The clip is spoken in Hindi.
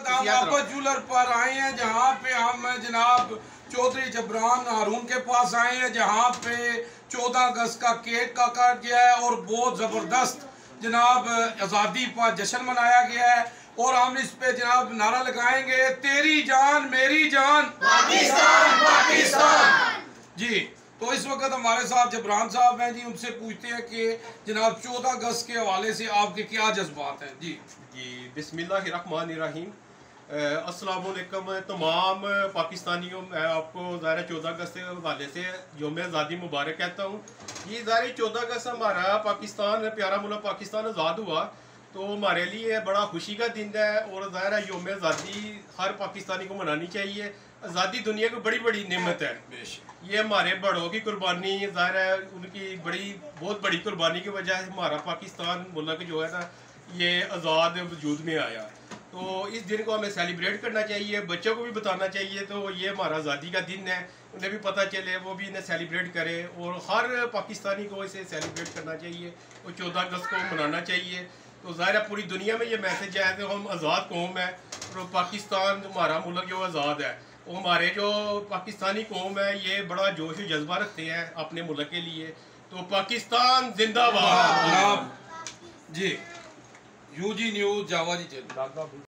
वक्त हम वापस जूलर पर आए हैं, जहाँ पे हम जनाब चौधरी जबरान हारून के पास आए हैं, जहाँ पे 14 अगस्त का केक का काट गया है और बहुत ज़बरदस्त जनाब आज़ादी पर जश्न मनाया गया है। और हम इस पे जनाब नारा लगाएंगे, तेरी जान मेरी जान पाकिस्तान पाकिस्तान। जी, तो इस वक्त हमारे साथ जबरान साहब हैं जी, उनसे पूछते हैं कि जनाब 14 अगस्त के हवाले से आपके क्या जज्बात हैं। जी बिस्मिल्लाहिर्रहमानिर्रहीम। अस्सलाम वालेकुम तमाम पाकिस्तानियों, मैं आपको ज़ाहिर 14 अगस्त के हवाले से यौम आज़ादी मुबारक कहता हूँ। ये ज़ाहिर 14 अगस्त हमारा पाकिस्तान, प्यारा मुल्क पाकिस्तान आज़ाद हुआ, तो हमारे लिए बड़ा खुशी का दिन है। और ज़ाहिर यौम आज़ादी हर पाकिस्तानी को मनानी चाहिए। आज़ादी दुनिया की बड़ी बड़ी नेमत है। ये हमारे बड़ों की कुर्बानी, ज़ाहिर है उनकी बहुत बड़ी कुर्बानी की वजह से हमारा पाकिस्तान मुल्क जो है ना ये आज़ाद वजूद में आया। तो इस दिन को हमें सेलिब्रेट करना चाहिए, बच्चों को भी बताना चाहिए। तो ये हमारा आज़ादी का दिन है, उन्हें भी पता चले, वो भी इन्हें सेलिब्रेट करें। और हर पाकिस्तानी को इसे सेलिब्रेट करना चाहिए और 14 अगस्त को मनाना चाहिए। तो ज़ाहिर है पूरी दुनिया में ये मैसेज है कि हम आज़ाद कौम है और पाकिस्तान हमारा मुल्क जो आज़ाद है, वो हमारे जो पाकिस्तानी कौम है ये बड़ा जोश और जज्बा रखते हैं अपने मुल्क के लिए। तो पाकिस्तान जिंदाबाद। जी, यूजी न्यूज़ जावा जी।